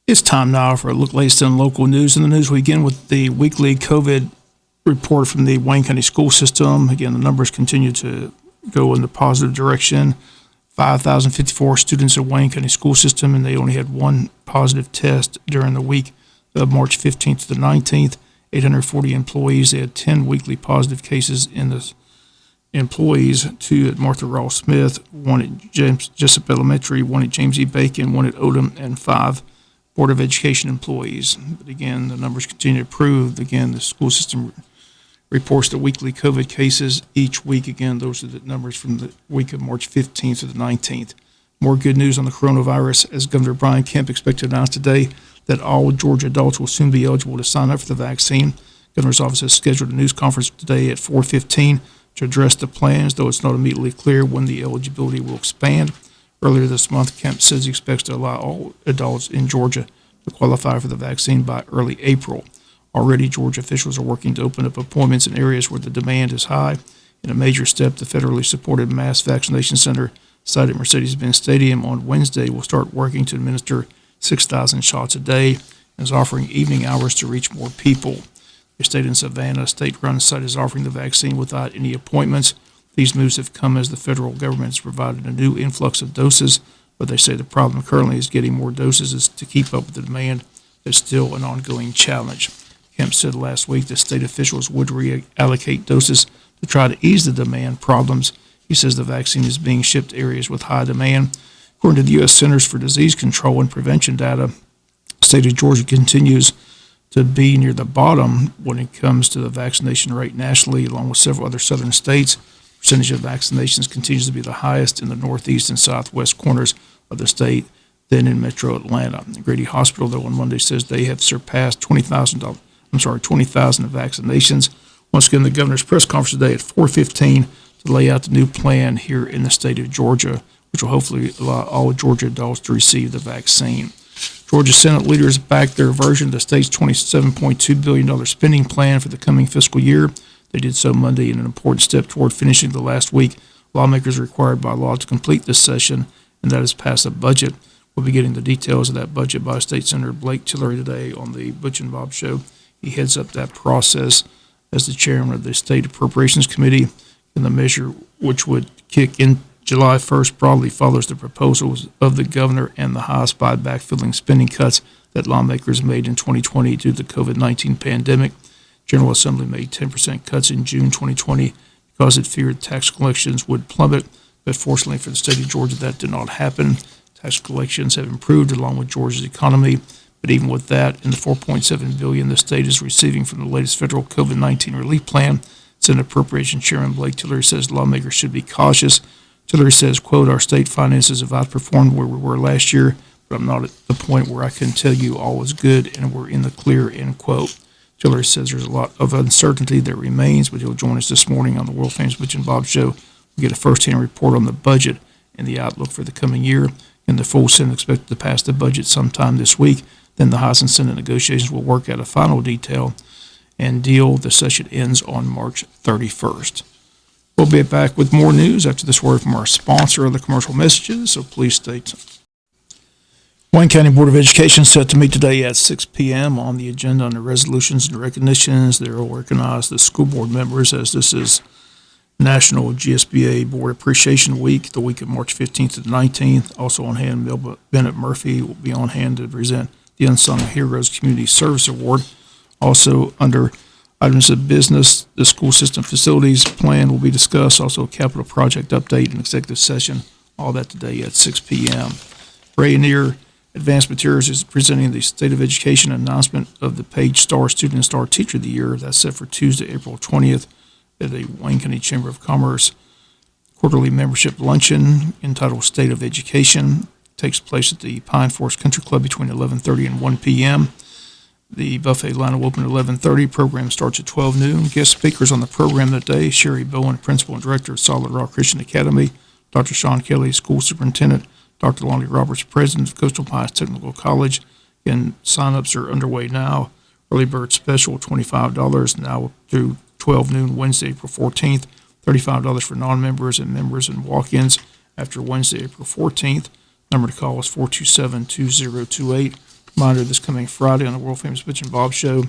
It's time now for a look latest in local news. In the news, we begin with the weekly COVID report from the Wayne County school system. Again, the numbers continue to go in the positive direction. 5,054 students in Wayne County school system, and they only had one positive test during the week of March 15th to the 19th. 840 employees. They had 10 weekly positive cases in the employees, 2 at Martha Ross Smith, 1 at James Jesup Elementary, 1 at James E. Bacon, 1 at Odom, and 5 Board of Education employees. But again, the numbers continue to improve. Again, the school system reports the weekly COVID cases each week. Again, those are the numbers from the week of March 15th to the 19th. More good news on the coronavirus, as Governor Brian Kemp expected to announce today that all Georgia adults will soon be eligible to sign up for the vaccine. Governor's office has scheduled a news conference today at 4:15 to address the plans, though it's not immediately clear when the eligibility will expand. Earlier this month, Kemp says he expects to allow all adults in Georgia to qualify for the vaccine by early April. Already, Georgia officials are working to open up appointments in areas where the demand is high. In a major step, the federally supported mass vaccination center site at Mercedes-Benz Stadium on Wednesday will start working to administer 6,000 shots a day and is offering evening hours to reach more people. The state in Savannah, state-run site, is offering the vaccine without any appointments. These moves have come as the federal government has provided a new influx of doses, but they say the problem currently is getting more doses to keep up with the demand. That's still an ongoing challenge. Kemp said last week that state officials would reallocate doses to try to ease the demand problems. He says the vaccine is being shipped to areas with high demand. According to the U.S. Centers for Disease Control and Prevention data, the state of Georgia continues to be near the bottom when it comes to the vaccination rate nationally, along with several other southern states. Percentage of vaccinations continues to be the highest in the northeast and southwest corners of the state than in metro Atlanta. The Grady Hospital, though, on Monday says they have surpassed 20,000 vaccinations. Once again, the governor's press conference today at 4:15 to lay out the new plan here in the state of Georgia, which will hopefully allow all Georgia adults to receive the vaccine. Georgia Senate leaders backed their version of the state's $27.2 billion spending plan for the coming fiscal year. They did so Monday in an important step toward finishing the last week. Lawmakers are required by law to complete this session, and that is pass a budget. We'll be getting the details of that budget by State Senator Blake Tillery today on the Butch and Bob Show. He heads up that process as the chairman of the State Appropriations Committee, and the measure, which would kick in July 1st, broadly follows the proposals of the governor and the House by backfilling spending cuts that lawmakers made in 2020 due to the COVID-19 pandemic. General Assembly made 10% cuts in June 2020 because it feared tax collections would plummet, but fortunately for the state of Georgia, that did not happen. Tax collections have improved along with Georgia's economy, but even with that, in the $4.7 billion the state is receiving from the latest federal COVID-19 relief plan, Senate Appropriations Chairman Blake Tillery says lawmakers should be cautious. Tillery says, quote, "Our state finances have outperformed where we were last year, but I'm not at the point where I can tell you all is good and we're in the clear," end quote. Tillery says there's a lot of uncertainty that remains, but he'll join us this morning on the world famous Butch and Bob Show. We'll get a first-hand report on the budget and the outlook for the coming year. And the full Senate expected to pass the budget sometime this week. Then the House and Senate negotiations will work out a final detail and deal. The session ends on March 31st. We'll be back with more news after this word from our sponsor of the commercial messages, so please stay tuned. Wayne County Board of Education set to meet today at 6 p.m. on the agenda under resolutions and recognitions. They will recognize the school board members as this is National GSBA Board Appreciation Week, the week of March 15th to the 19th. Also on hand, Bill Bennett Murphy will be on hand to present the Unsung Heroes Community Service Award. Also under items of business, the school system facilities plan will be discussed. Also a capital project update and executive session. All that today at 6 p.m. Rainier Advanced Materials is presenting the State of Education announcement of the Page Star Student and Star Teacher of the Year. That's set for Tuesday, April 20th at the Wayne County Chamber of Commerce quarterly membership luncheon entitled State of Education. Takes place at the Pine Forest Country Club between 11:30 and 1 p.m. The buffet line will open at 11:30. Program starts at 12 noon. Guest speakers on the program that day, Sherry Bowen, Principal and Director of Solid Rock Christian Academy, Dr. Sean Kelly, School Superintendent, Dr. Lonnie Roberts, President of Coastal Pines Technical College. Again, sign-ups are underway now. Early bird special, $25 now through 12 noon Wednesday, April 14th. $35 for non-members and members and walk-ins after Wednesday, April 14th. Number to call is 427-2028. Reminder, this coming Friday on the world famous Butch and Bob Show,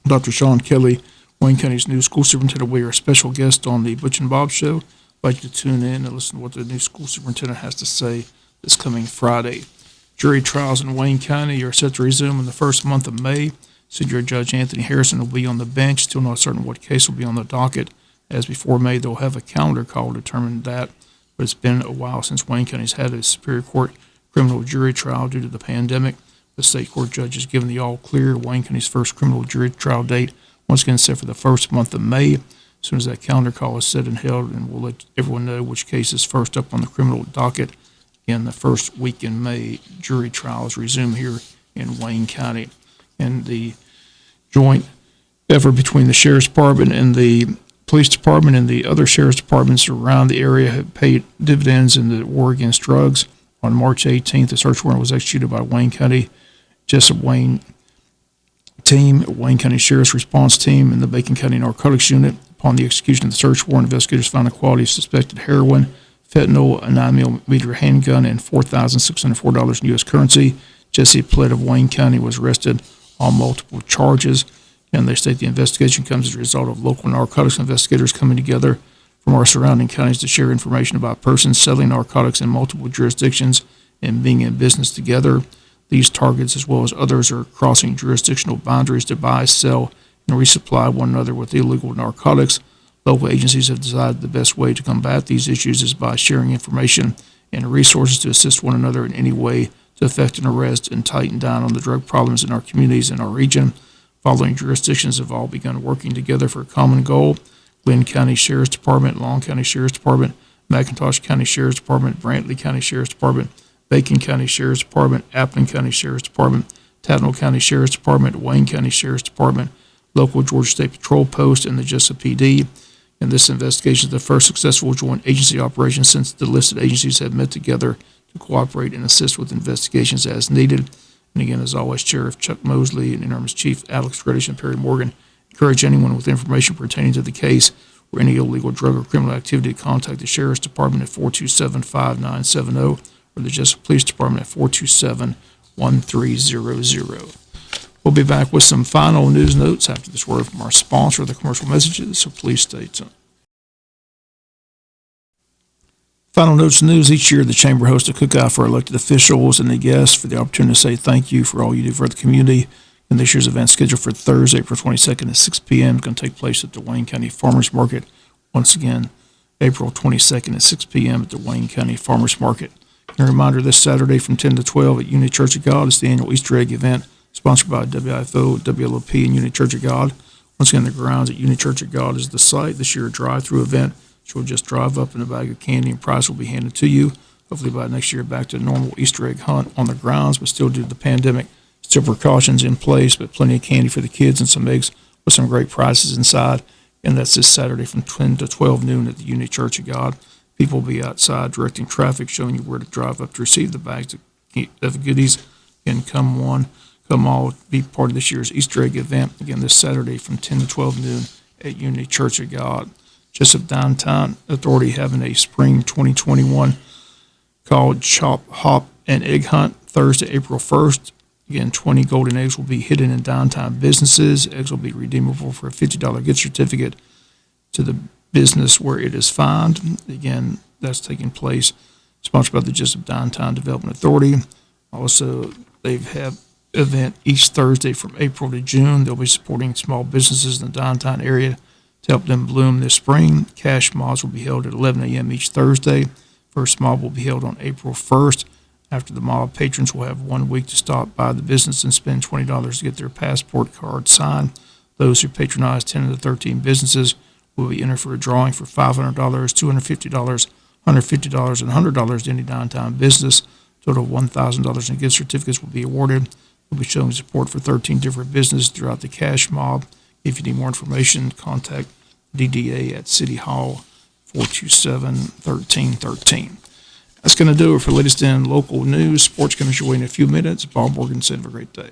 Dr. Sean Kelly, Wayne County's new school superintendent, will be our special guest on the Butch and Bob Show. I'd like you to tune in and listen to what the new school superintendent has to say this coming Friday. Jury trials in Wayne County are set to resume in the first month of May. Senior Judge Anthony Harrison will be on the bench. Still not certain what case will be on the docket. As before May, they'll have a calendar call to determine that. But it's been a while since Wayne County's had a Superior Court criminal jury trial due to the pandemic. The state court judge has given the all clear. Wayne County's first criminal jury trial date once again set for the first month of May. As soon as that calendar call is set and held, and we'll let everyone know which case is first up on the criminal docket. In the first week in May, jury trials resume here in Wayne County. And the joint effort between the Sheriff's Department and the Police Department and the other Sheriff's Departments around the area have paid dividends in the war against drugs. On March 18th, a search warrant was executed by Wayne County Jesup Wayne County Sheriff's Response Team, and the Bacon County Narcotics Unit. Upon the execution of the search warrant, investigators found a quantity of suspected heroin, fentanyl, a 9mm handgun, and $4,604 in U.S. currency. Jesse Plett of Wayne County was arrested on multiple charges, and they state the investigation comes as a result of local narcotics investigators coming together from our surrounding counties to share information about persons selling narcotics in multiple jurisdictions and being in business together. These targets, as well as others, are crossing jurisdictional boundaries to buy, sell, and resupply one another with illegal narcotics. Local agencies have decided the best way to combat these issues is by sharing information and resources to assist one another in any way to effect an arrest and tighten down on the drug problems in our communities and our region. Following jurisdictions have all begun working together for a common goal. Glenn County Sheriff's Department, Long County Sheriff's Department, McIntosh County Sheriff's Department, Brantley County Sheriff's Department, Bacon County Sheriff's Department, Appleton County Sheriff's Department, Tattnall County Sheriff's Department, Wayne County Sheriff's Department, local Georgia State Patrol Post, and the Jesup PD. And this investigation is the first successful joint agency operation since the listed agencies have met together to cooperate and assist with investigations as needed. And again, as always, Sheriff Chuck Mosley and Interim Chief Alex Reddish and Perry Morgan encourage anyone with information pertaining to the case or any illegal drug or criminal activity to contact the Sheriff's Department at 427-5970 or the Jesup Police Department at 427-1300. We'll be back with some final news notes after this word from our sponsor, the commercial messages, so please stay tuned. Final notes and news. Each year, the Chamber hosts a cookout for elected officials and the guests for the opportunity to say thank you for all you do for the community. And this year's event, scheduled for Thursday, April 22nd at 6 p.m., is going to take place at the Wayne County Farmers Market. Once again, April 22nd at 6 p.m. at the Wayne County Farmers Market. And a reminder, this Saturday from 10 to 12 at Unity Church of God is the annual Easter egg event sponsored by WIFO, WLOP, and Unity Church of God. Once again, the grounds at Unity Church of God is the site. This year, a drive-through event. So we'll just drive up and a bag of candy and prize will be handed to you. Hopefully by next year, back to a normal Easter egg hunt on the grounds, but still due to the pandemic, still precautions in place, but plenty of candy for the kids and some eggs with some great prizes inside. And that's this Saturday from 10 to 12 noon at the Unity Church of God. People will be outside directing traffic, showing you where to drive up to receive the bags of goodies. And come all, be part of this year's Easter egg event. Again, this Saturday from 10 to 12 noon at Unity Church of God. Jesup Downtown Authority having a spring 2021 called Chop, Hop, and Egg Hunt Thursday, April 1st. Again, 20 golden eggs will be hidden in downtown businesses. Eggs will be redeemable for a $50 gift certificate to the business where it is found. Again, that's taking place, sponsored by the Jesup Downtown Development Authority. Also, they have an event each Thursday from April to June. They'll be supporting small businesses in the downtown area to help them bloom this spring. Cash mobs will be held at 11 a.m. each Thursday. First mob will be held on April 1st. After the mob, patrons will have 1 week to stop by the business and spend $20 to get their passport card signed. Those who patronize 10 of the 13 businesses will be entered for a drawing for $500, $250, $150, and $100 to any downtown business. Total of $1,000 in gift certificates will be awarded. We'll be showing support for 13 different businesses throughout the cash mob. If you need more information, contact DDA at City Hall, 427-1313. That's going to do it for latest in local news. Sports coming your way in a few minutes. Bob Morgan said, have a great day.